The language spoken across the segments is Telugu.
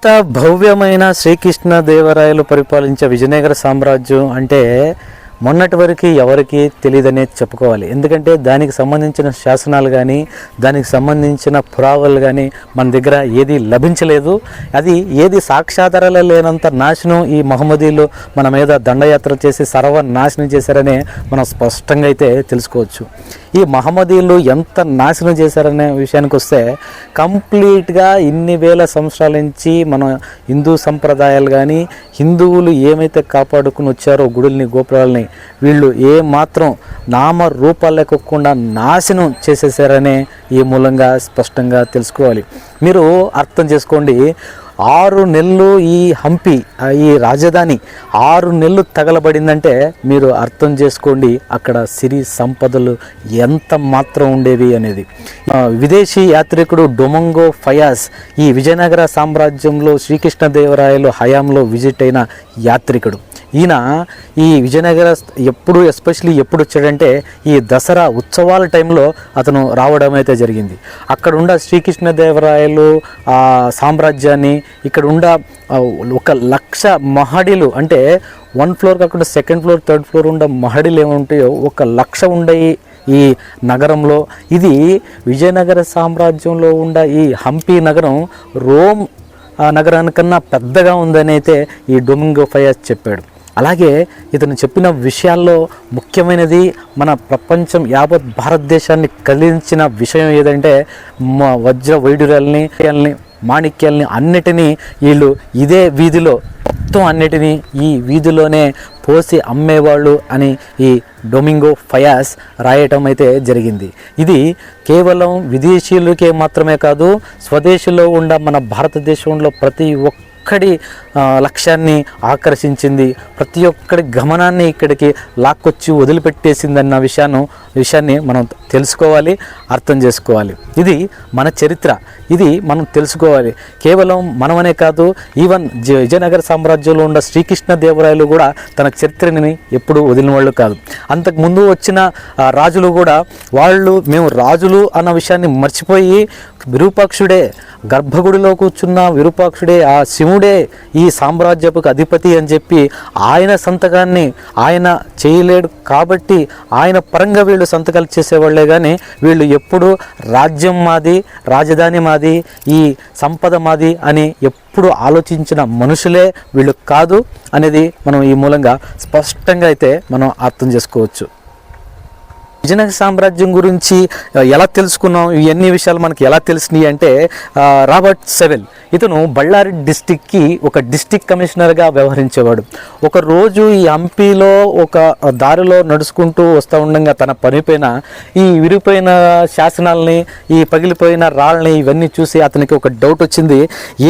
ఇంత భవ్యమైన శ్రీకృష్ణ దేవరాయలు పరిపాలించే విజయనగర సామ్రాజ్యం అంటే మొన్నటి వరకు ఎవరికి తెలియదనే చెప్పుకోవాలి. ఎందుకంటే దానికి సంబంధించిన శాసనాలు కానీ దానికి సంబంధించిన పురావలు కానీ మన దగ్గర ఏది లభించలేదు. అది ఏది సాక్ష్యాధారాలు లేనంత నాశనం ఈ మహమ్మదీలు మన మీద దండయాత్ర చేసి సర్వనాశనం చేశారనే మనం స్పష్టంగా అయితే తెలుసుకోవచ్చు. ఈ మహమ్మదీలు ఎంత నాశనం చేశారనే విషయానికి వస్తే కంప్లీట్గా ఇన్ని వేల సంవత్సరాల నుంచి మన హిందూ సంప్రదాయాలు కానీ హిందువులు ఏమైతే కాపాడుకుని వచ్చారో గుడుల్ని గోపురాలని వీళ్ళు ఏ మాత్రం నామ రూపాలు లేకుండా నాశనం చేసేసారనే ఈ మూలంగా స్పష్టంగా తెలుసుకోవాలి. మీరు అర్థం చేసుకోండి, 6 నెలలు ఈ హంపి ఈ రాజధాని 6 నెలలు తగలబడిందంటే మీరు అర్థం చేసుకోండి అక్కడ సిరి సంపదలు ఎంత మాత్రం ఉండేవి అనేది. విదేశీ యాత్రికుడు డొమంగో ఫయాజ్ ఈ విజయనగర సామ్రాజ్యంలో శ్రీకృష్ణదేవరాయలు హయాంలో విజిట్ అయిన యాత్రికుడు. ఈయన ఈ విజయనగర ఎస్పెషలీ ఎప్పుడు వచ్చాడంటే ఈ దసరా ఉత్సవాల టైంలో అతను రావడం అయితే జరిగింది. అక్కడ ఉన్న శ్రీకృష్ణదేవరాయలు సామ్రాజ్యాన్ని ఇక్కడ ఉన్న 1,00,000 మహడీలు అంటే 1 ఫ్లోర్ కాకుండా 2nd ఫ్లోర్ 3rd ఫ్లోర్ ఉన్న మహడీలు ఏముంటాయో 1,00,000 ఉండయి ఈ నగరంలో. ఇది విజయనగర సామ్రాజ్యంలో ఉన్న ఈ హంపి నగరం రోమ్ నగరానికన్నా పెద్దగా ఉందని అయితే ఈ డొమింగో ఫయాజ్ చెప్పాడు. అలాగే ఇతను చెప్పిన విషయాల్లో ముఖ్యమైనది మన ప్రపంచం యావత్ భారతదేశాన్ని కలిగించిన విషయం ఏదంటే వజ్ర వైడూర్యాలని మాణిక్యాలని అన్నిటినీ వీళ్ళు ఇదే వీధిలో మొత్తం అన్నిటినీ ఈ వీధిలోనే పోసి అమ్మేవాళ్ళు అని ఈ డొమింగో ఫయాజ్ రాయటం అయితే జరిగింది. ఇది కేవలం విదేశీయులకే మాత్రమే కాదు, స్వదేశీలో ఉన్న మన భారతదేశంలో ప్రతి ఒక్కడి లక్ష్యాన్ని ఆకర్షించింది, ప్రతి ఒక్కడి గమనాన్ని ఇక్కడికి లాక్కొచ్చి వదిలిపెట్టేసిందన్న విషయాన్ని మనం తెలుసుకోవాలి, అర్థం చేసుకోవాలి. ఇది మన చరిత్ర, ఇది మనం తెలుసుకోవాలి. కేవలం మనమనే కాదు, ఈవెన్ విజయనగర సామ్రాజ్యంలో ఉన్న శ్రీకృష్ణదేవరాయలు కూడా తన చరిత్రని ఎప్పుడూ వదిలిన వాళ్ళు కాదు. అంతకుముందు వచ్చిన రాజులు కూడా మేము రాజులు అన్న విషయాన్ని మర్చిపోయి విరూపాక్షుడే గర్భగుడిలో కూర్చున్న విరూపాక్షుడే ఆ శివుడే ఈ సామ్రాజ్యపుకు అధిపతి అని చెప్పి ఆయన సంతకాన్ని ఆయన చేయలేడు కాబట్టి ఆయన పరంగా వీళ్ళు సంతకాలు చేసేవాళ్లే కానీ వీళ్ళు ఎప్పుడు రాజ్యం మాది, రాజధాని మాది, ఈ సంపద మాది అని ఎప్పుడు ఆలోచించిన మనుషులే వీళ్ళు కాదు అనేది మనం ఈ మూలంగా స్పష్టంగా అయితే మనం అర్థం చేసుకోవచ్చు. విజయనగర సామ్రాజ్యం గురించి ఎలా తెలుసుకున్నాం, ఇవన్నీ విషయాలు మనకి ఎలా తెలిసినాయి అంటే రాబర్ట్ సెవెల్ ఇతను బళ్ళారి డిస్టిక్కి ఒక డిస్టిక్ కమిషనర్గా వ్యవహరించేవాడు. ఒకరోజు ఈ హంపీలో ఒక దారిలో నడుచుకుంటూ వస్తూ ఉండగా తన పనిపైన ఈ విరిగిపోయిన శాసనాలని, ఈ పగిలిపోయిన రాళ్ళని ఇవన్నీ చూసి అతనికి ఒక డౌట్ వచ్చింది.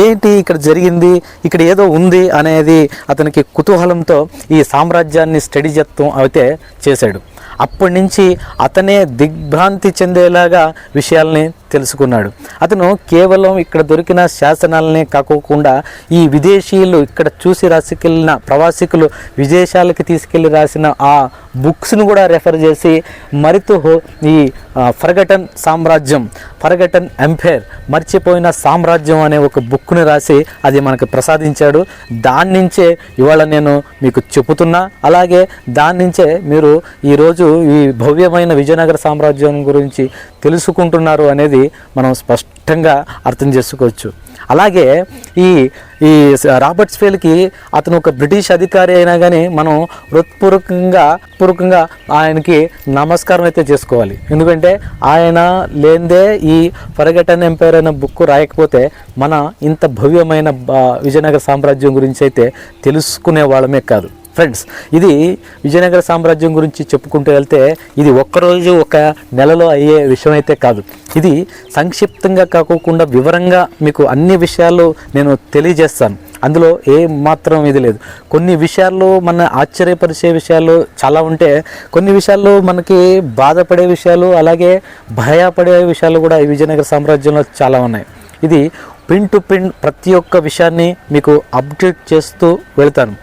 ఏంటి ఇక్కడ జరిగింది, ఇక్కడ ఏదో ఉంది అనేది అతనికి కుతూహలంతో ఈ సామ్రాజ్యాన్ని స్టడీ చేస్తూ అయితే చేశాడు. అప్పటి నుంచి అతనే దిగ్భ్రాంతి చెందేలాగా విషయాల్ని తెలుసుకున్నాడు. అతను కేవలం ఇక్కడ దొరికిన శాసనాలనే కాకోకుండా ఈ విదేశీయులు ఇక్కడ చూసి రాసుకెళ్ళిన ప్రవాసికులు విదేశాలకి తీసుకెళ్ళి రాసిన ఆ బుక్స్ను కూడా రెఫర్ చేసి మరితో ఈ ఫర్గటన్ సామ్రాజ్యం, ఫర్గటన్ ఎంపైర్, మర్చిపోయిన సామ్రాజ్యం అనే ఒక బుక్ని రాసి అది మనకు ప్రసాదించాడు. దాని నుంచే ఇవాళ నేను మీకు చెబుతున్నా. అలాగే దాని నుంచే మీరు ఈరోజు ఈ భవ్యమైన విజయనగర సామ్రాజ్యం గురించి తెలుసుకుంటున్నారు అనేది మనం స్పష్టంగా అర్థం చేసుకోవచ్చు. అలాగే ఈ రాబర్ట్ స్వేల్కి అతను ఒక బ్రిటిష్ అధికారి అయినా కానీ మనం హృత్పూర్వకంగా ఆయనకి నమస్కారం అయితే చేసుకోవాలి. ఎందుకంటే ఆయన లేనిదే ఈ ఫర్గటన్ ఎంపైర్ అనే బుక్ రాయకపోతే మన ఇంత భవ్యమైన విజయనగర సామ్రాజ్యం గురించి అయితే తెలుసుకునే వాళ్ళమే కాదు. ఫ్రెండ్స్, ఇది విజయనగర సామ్రాజ్యం గురించి చెప్పుకుంటూ వెళ్తే ఇది ఒక్కరోజు ఒక నెలలో అయ్యే విషయం అయితే కాదు. ఇది సంక్షిప్తంగా కాకోకుండా వివరంగా మీకు అన్ని విషయాలు నేను తెలియజేస్తాను. అందులో ఏ మాత్రం ఇది లేదు. కొన్ని విషయాల్లో మన ఆశ్చర్యపరిచే విషయాలు చాలా ఉంటే, కొన్ని విషయాల్లో మనకి బాధపడే విషయాలు, అలాగే భయపడే విషయాలు కూడా ఈ విజయనగర సామ్రాజ్యంలో చాలా ఉన్నాయి. ఇది పిన్ టు పిన్ ప్రతి ఒక్క విషయాన్ని మీకు అప్డేట్ చేస్తూ వెళ్తాను.